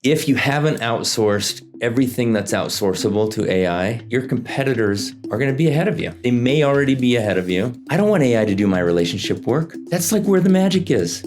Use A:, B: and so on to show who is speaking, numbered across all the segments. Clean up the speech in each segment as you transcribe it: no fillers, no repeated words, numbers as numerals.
A: If you haven't outsourced everything that's outsourceable to AI, your competitors are going to be ahead of you. They may already be ahead of you. I don't want AI to do my relationship work. That's like where the magic is.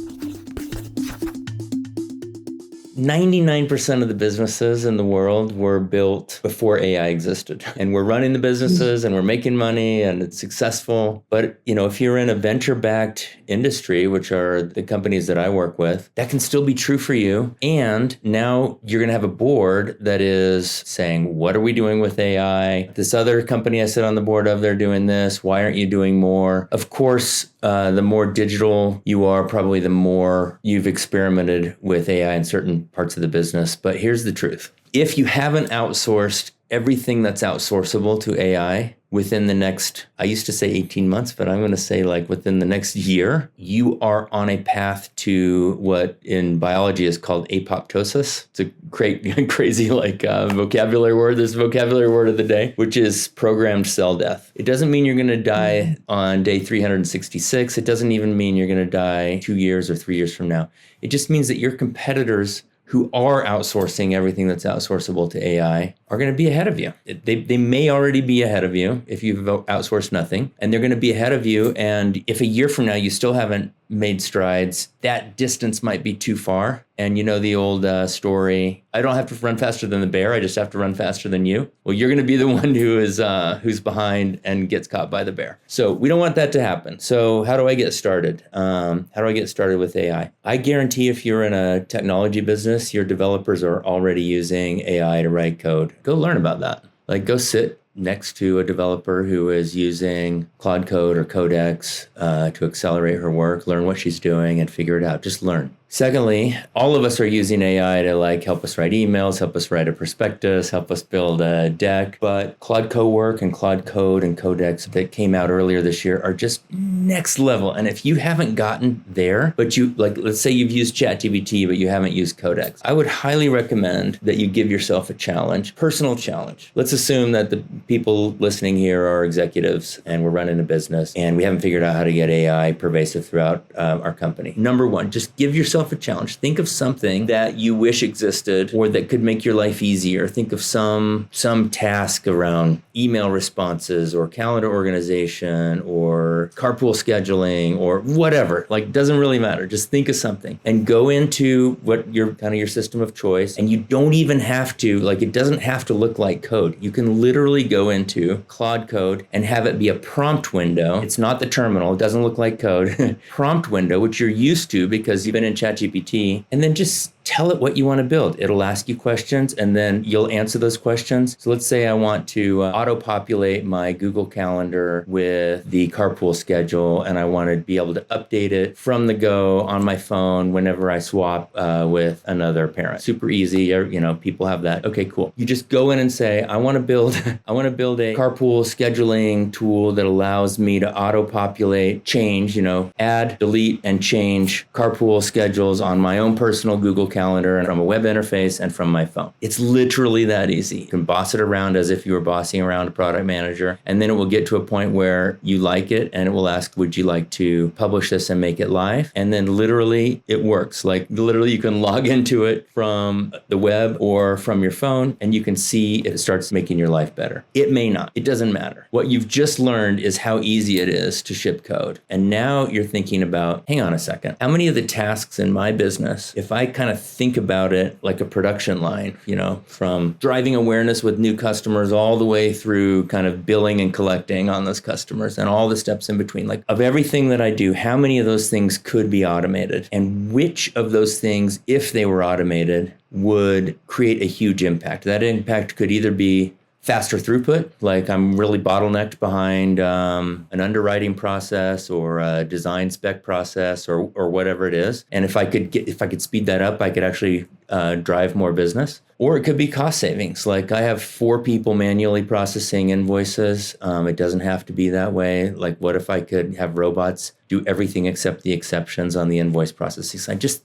A: 99% of the businesses in the world were built before AI existed. And we're running the businesses and we're making money and it's successful. But, if you're in a venture-backed industry, which are the companies that I work with, that can still be true for you. And now you're going to have a board that is saying, what are we doing with AI? This other company I sit on the board of, they're doing this. Why aren't you doing more? Of course, the more digital you are, probably the more you've experimented with AI in certain parts of the business. But here's the truth. If you haven't outsourced everything that's outsourceable to AI within the next, I used to say 18 months, but I'm going to say within the next year, you are on a path to what in biology is called apoptosis. It's a crazy vocabulary word. This vocabulary word of the day, which is programmed cell death. It doesn't mean you're going to die on day 366. It doesn't even mean you're going to die 2 years or 3 years from now. It just means that your competitors who are outsourcing everything that's outsourceable to AI are going to be ahead of you. They may already be ahead of you if you've outsourced nothing, and they're going to be ahead of you. And if a year from now you still haven't made strides, that distance might be too far. And the old story, I don't have to run faster than the bear, I just have to run faster than you. Well, you're going to be the one who's behind and gets caught by the bear. So we don't want that to happen. So how do I get started? How do I get started with AI? I guarantee if you're in a technology business, your developers are already using AI to write code. Go learn about that. Go sit next to a developer who is using Claude Code or Codex to accelerate her work, learn what she's doing and figure it out. Just learn. Secondly, all of us are using AI to help us write emails, help us write a prospectus, help us build a deck. But Claude Cowork and Claude Code and Codex that came out earlier this year are just next level. And if you haven't gotten there, but you let's say you've used ChatGPT, but you haven't used Codex, I would highly recommend that you give yourself a challenge, personal challenge. Let's assume that the people listening here are executives and we're running a business and we haven't figured out how to get AI pervasive throughout our company. Number one, just give yourself a challenge. Think of something that you wish existed or that could make your life easier. Think of some task around email responses or calendar organization or carpool scheduling or whatever. Doesn't really matter. Just think of something and go into what your system of choice. And you don't even have to, it doesn't have to look like code. You can literally go into Claude Code and have it be a prompt window. It's not the terminal. It doesn't look like code. Prompt window, which you're used to because you've been in ChatGPT, and then just tell it what you want to build. It'll ask you questions and then you'll answer those questions. So let's say I want to auto-populate my Google Calendar with the carpool schedule and I want to be able to update it from the go on my phone whenever I swap with another parent. Super easy. People have that. Okay, cool. You just go in and say, I want to build a carpool scheduling tool that allows me to auto-populate, change, add, delete, and change carpool schedules on my own personal Google Calendar and from a web interface and from my phone. It's literally that easy. You can boss it around as if you were bossing around a product manager, and then it will get to a point where you like it and it will ask, would you like to publish this and make it live? And then literally it works. Literally you can log into it from the web or from your phone and you can see it starts making your life better. It may not. It doesn't matter. What you've just learned is how easy it is to ship code. And now you're thinking about, hang on a second, how many of the tasks in my business, if I kind of think about it like a production line, from driving awareness with new customers all the way through kind of billing and collecting on those customers and all the steps in between, of everything that I do, how many of those things could be automated? And which of those things, if they were automated, would create a huge impact? That impact could either be faster throughput, I'm really bottlenecked behind an underwriting process or a design spec process or whatever it is. And if I could speed that up, I could actually drive more business. Or it could be cost savings. I have 4 people manually processing invoices. It doesn't have to be that way. What if I could have robots do everything except the exceptions on the invoice processing side? Just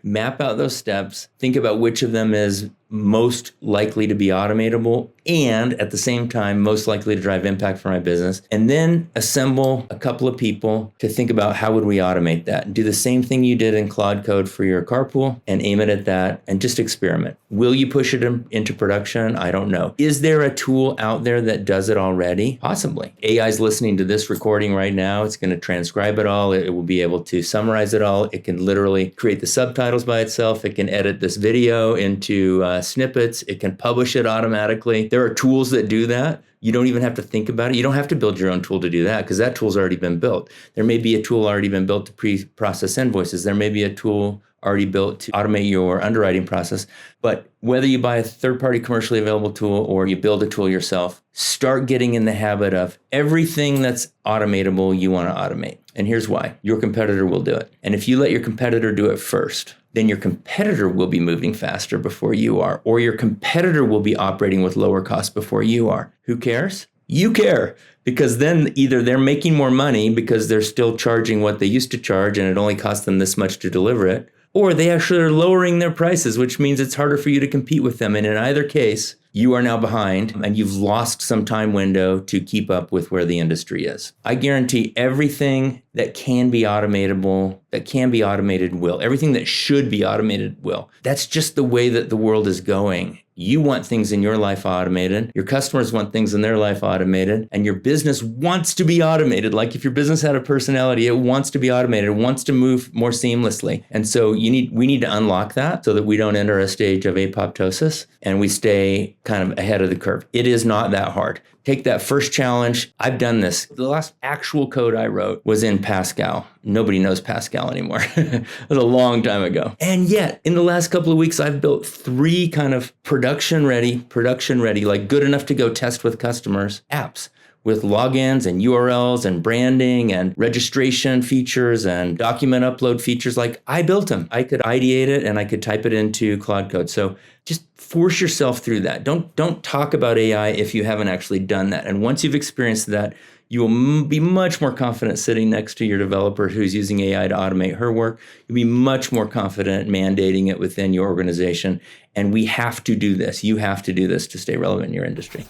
A: map out those steps, think about which of them is most likely to be automatable and at the same time most likely to drive impact for my business, and then assemble a couple of people to think about how would we automate that. Do the same thing you did in Claude Code for your carpool and aim it at that that and just experiment. Will you push it into production? I don't know. Is there a tool out there that does it already? Possibly. AI is listening to this recording right now. It's going to transcribe it all. It will be able to summarize it all. It can literally create the subtitles by itself. It can edit this video into snippets. It can publish it automatically. There are tools that do that. You don't even have to think about it. You don't have to build your own tool to do that because that tool's already been built. There may be a tool already been built to pre-process invoices. There may be a tool already built to automate your underwriting process. But whether you buy a third-party commercially available tool or you build a tool yourself, start getting in the habit of everything that's automatable, you want to automate. And here's why. Your competitor will do it. And if you let your competitor do it first, then your competitor will be moving faster before you are, or your competitor will be operating with lower costs before you are. Who cares? You care, because then either they're making more money because they're still charging what they used to charge and it only costs them this much to deliver it, or they actually are lowering their prices, which means it's harder for you to compete with them. And in either case, you are now behind and you've lost some time window to keep up with where the industry is. I guarantee everything that can be automatable, that can be automated will. Everything that should be automated will. That's just the way that the world is going. You want things in your life automated. Your customers want things in their life automated. And your business wants to be automated. Like if your business had a personality, it wants to be automated. It wants to move more seamlessly. And so we need to unlock that so that we don't enter a stage of apoptosis and we stay kind of ahead of the curve. It is not that hard. Take that first challenge. I've done this. The last actual code I wrote was in Pascal. Nobody knows Pascal anymore. It was a long time ago. And yet, in the last couple of weeks, I've built 3 kind of production ready, like good enough to go test with customers apps with logins and URLs and branding and registration features and document upload features. Like I built them. I could ideate it and I could type it into Claude Code. So just force yourself through that. Don't talk about AI if you haven't actually done that. And once you've experienced that, you will be much more confident sitting next to your developer who's using AI to automate her work. You'll be much more confident mandating it within your organization. And we have to do this. You have to do this to stay relevant in your industry.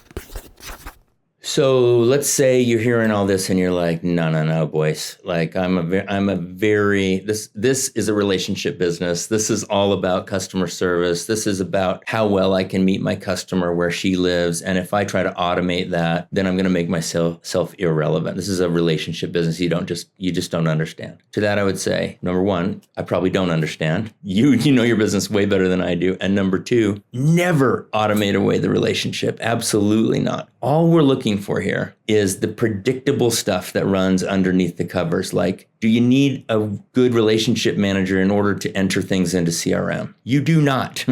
A: So let's say you're hearing all this and you're like, no, Boyce. Like this is a relationship business. This is all about customer service. This is about how well I can meet my customer where she lives. And if I try to automate that, then I'm going to make myself irrelevant. This is a relationship business. You just don't understand. To that, I would say, number 1, I probably don't understand. You know your business way better than I do. And number 2, never automate away the relationship. Absolutely not. All we're looking for here is the predictable stuff that runs underneath the covers. Like, do you need a good relationship manager in order to enter things into CRM? You do not.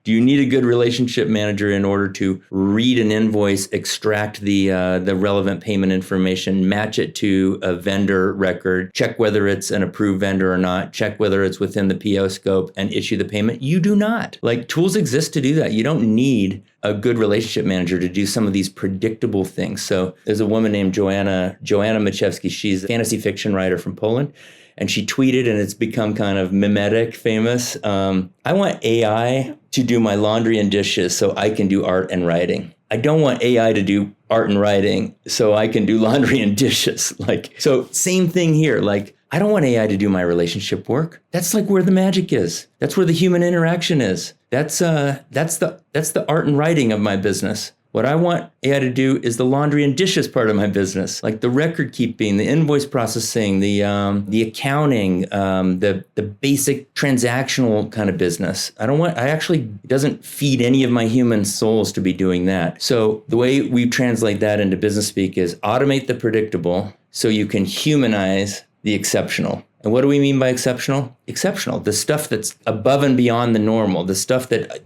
A: Do you need a good relationship manager in order to read an invoice, extract the relevant payment information, match it to a vendor record, check whether it's an approved vendor or not, check whether it's within the PO scope, and issue the payment? You do not. Like, tools exist to do that. You don't need a good relationship manager to do some of these predictable things. So there's a woman named Joanna Machewski. She's a fantasy fiction writer from Poland. And she tweeted, and it's become kind of mimetic famous. I want AI to do my laundry and dishes so I can do art and writing. I don't want AI to do art and writing so I can do laundry and dishes. So same thing here. Like, I don't want AI to do my relationship work. That's like where the magic is. That's where the human interaction is. That's the art and writing of my business. What I want AI to do is the laundry and dishes part of my business, like the record keeping, the invoice processing, the accounting, the basic transactional kind of business. It doesn't feed any of my human souls to be doing that. So the way we translate that into business speak is automate the predictable so you can humanize the exceptional. And what do we mean by exceptional? Exceptional, the stuff that's above and beyond the normal, the stuff that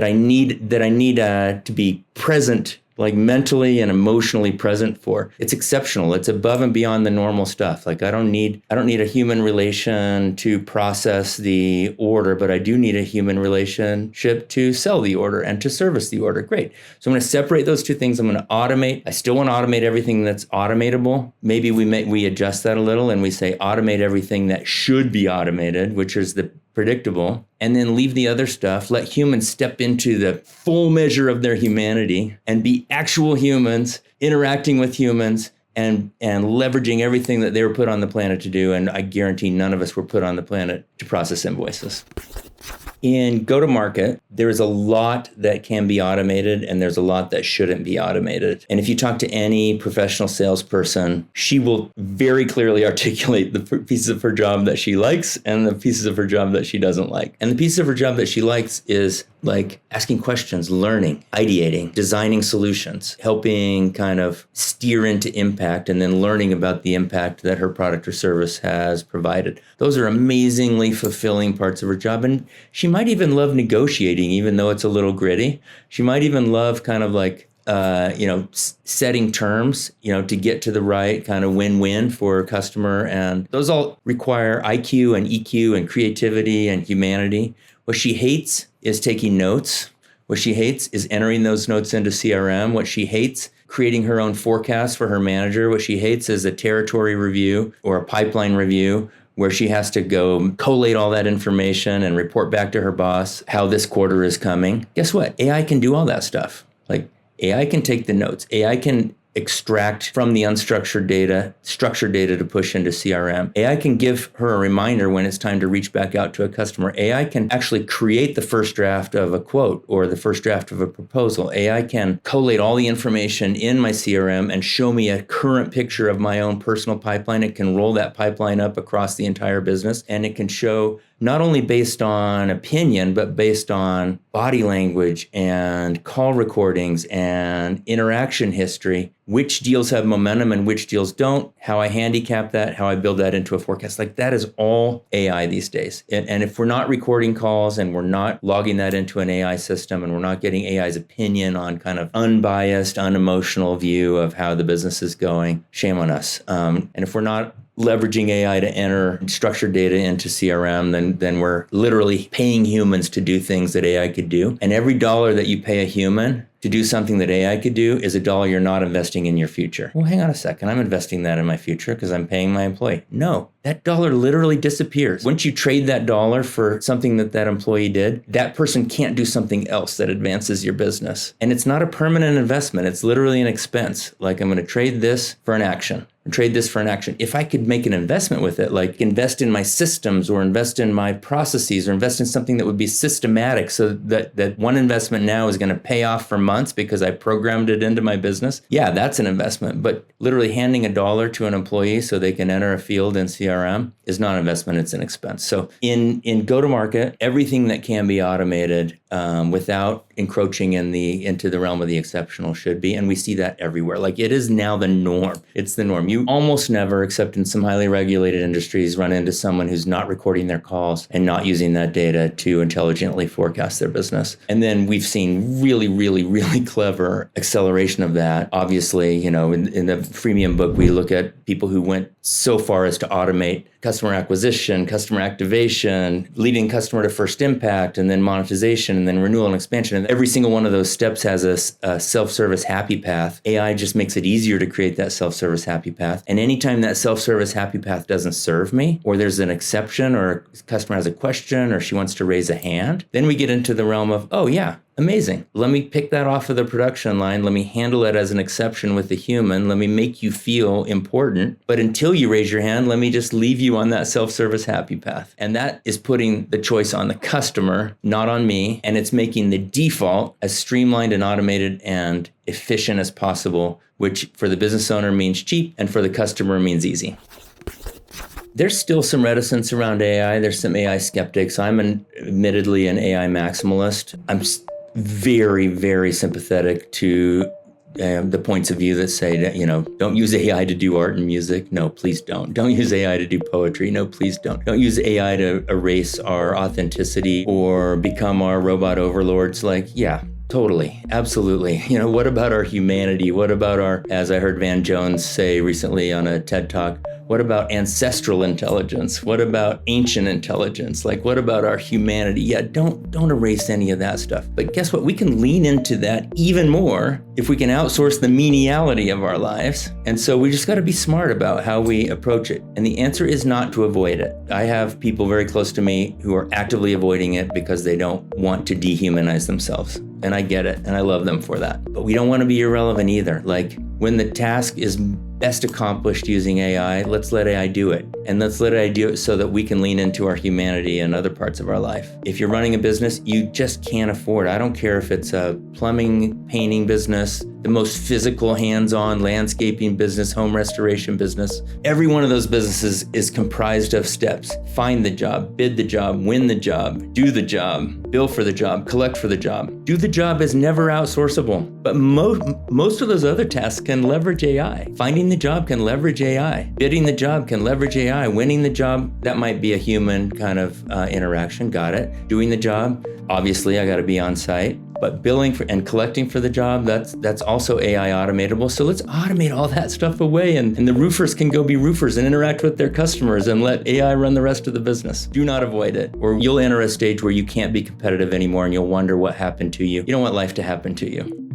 A: I need to be present, like mentally and emotionally present for. It's exceptional. It's above and beyond the normal stuff. Like I don't need a human relation to process the order, but I do need a human relationship to sell the order and to service the order. Great. So I'm going to separate those two things. I'm going to automate. I still want to automate everything that's automatable. Maybe we adjust that a little and we say automate everything that should be automated, which is the predictable, and then leave the other stuff. Let humans step into the full measure of their humanity and be actual humans interacting with humans and leveraging everything that they were put on the planet to do. And I guarantee none of us were put on the planet to process invoices. In go-to-market, there is a lot that can be automated and there's a lot that shouldn't be automated. And if you talk to any professional salesperson, she will very clearly articulate the pieces of her job that she likes and the pieces of her job that she doesn't like. And the pieces of her job that she likes is like asking questions, learning, ideating, designing solutions, helping kind of steer into impact, and then learning about the impact that her product or service has provided. Those are amazingly fulfilling parts of her job. And she might even love negotiating, even though it's a little gritty. She might even love kind of like, setting terms, to get to the right kind of win-win for a customer. And those all require IQ and EQ and creativity and humanity. What she hates is taking notes. What she hates is entering those notes into CRM. What she hates, creating her own forecast for her manager. What she hates is a territory review or a pipeline review where she has to go collate all that information and report back to her boss how this quarter is coming. Guess what? AI can do all that stuff. Like AI can take the notes. AI can extract from the unstructured data, structured data to push into CRM. AI can give her a reminder when it's time to reach back out to a customer. AI can actually create the first draft of a quote or the first draft of a proposal. AI can collate all the information in my CRM and show me a current picture of my own personal pipeline. It can roll that pipeline up across the entire business, and it can show not only based on opinion, but based on body language and call recordings and interaction history, which deals have momentum and which deals don't, how I handicap that, how I build that into a forecast. Like that is all AI these days. And if we're not recording calls and we're not logging that into an AI system and we're not getting AI's opinion on kind of unbiased, unemotional view of how the business is going, shame on us. And if we're not leveraging AI to enter structured data into CRM, then we're literally paying humans to do things that AI could do. And every dollar that you pay a human to do something that AI could do is a dollar you're not investing in your future. Well, hang on a second. I'm investing that in my future because I'm paying my employee. No, that dollar literally disappears. Once you trade that dollar for something that employee did, that person can't do something else that advances your business. And it's not a permanent investment. It's literally an expense. Like I'm going to trade this for an action. Trade this for an action. If I could make an investment with it, like invest in my systems or invest in my processes or invest in something that would be systematic so that one investment now is going to pay off for months because I programmed it into my business. Yeah, that's an investment. But literally handing a dollar to an employee so they can enter a field in CRM is not an investment, it's an expense. So in go-to-market, everything that can be automated without encroaching into the realm of the exceptional should be. And we see that everywhere. Like it is now the norm. It's the norm. You almost never, except in some highly regulated industries, run into someone who's not recording their calls and not using that data to intelligently forecast their business. And then we've seen really, really, really clever acceleration of that. Obviously, in the Freemium book, we look at people who went so far as to automate customer acquisition, customer activation, leading customer to first impact, and then monetization, and then renewal and expansion. And every single one of those steps has a self-service happy path. AI just makes it easier to create that self-service happy path. And anytime that self-service happy path doesn't serve me, or there's an exception, or a customer has a question, or she wants to raise a hand, then we get into the realm of, oh yeah, amazing. Let me pick that off of the production line. Let me handle it as an exception with the human. Let me make you feel important. But until you raise your hand, let me just leave you on that self-service happy path. And that is putting the choice on the customer, not on me. And it's making the default as streamlined and automated and efficient as possible, which for the business owner means cheap and for the customer means easy. There's still some reticence around AI. There's some AI skeptics. I'm admittedly an AI maximalist. I'm very, very sympathetic to the points of view that say that, don't use AI to do art and music. No, please don't. Don't use AI to do poetry. No, please don't. Don't use AI to erase our authenticity or become our robot overlords. Like, yeah, totally. Absolutely. What about our humanity? What about our, as I heard Van Jones say recently on a TED Talk, what about ancestral intelligence? What about ancient intelligence? Like, what about our humanity? Yeah, don't erase any of that stuff. But guess what? We can lean into that even more if we can outsource the meniality of our lives. And so we just got to be smart about how we approach it. And the answer is not to avoid it. I have people very close to me who are actively avoiding it because they don't want to dehumanize themselves. and I get it, and I love them for that. But we don't want to be irrelevant either. Like, when the task is best accomplished using AI, let's let AI do it. And let's let AI do it so that we can lean into our humanity and other parts of our life. If you're running a business, you just can't afford. I don't care if it's a plumbing, painting business, the most physical, hands-on landscaping business, home restoration business. Every one of those businesses is comprised of steps. Find the job, bid the job, win the job, do the job, bill for the job, collect for the job. Do the job is never outsourceable. But most of those other tasks can leverage AI. Finding the job can leverage AI. Bidding the job can leverage AI. Winning the job, that might be a human kind of interaction. Got it. Doing the job, obviously I got to be on site. But billing for and collecting for the job, that's also AI automatable. So let's automate all that stuff away, and the roofers can go be roofers and interact with their customers and let AI run the rest of the business. Do not avoid it, or you'll enter a stage where you can't be competitive anymore and you'll wonder what happened to you. You don't want life to happen to you.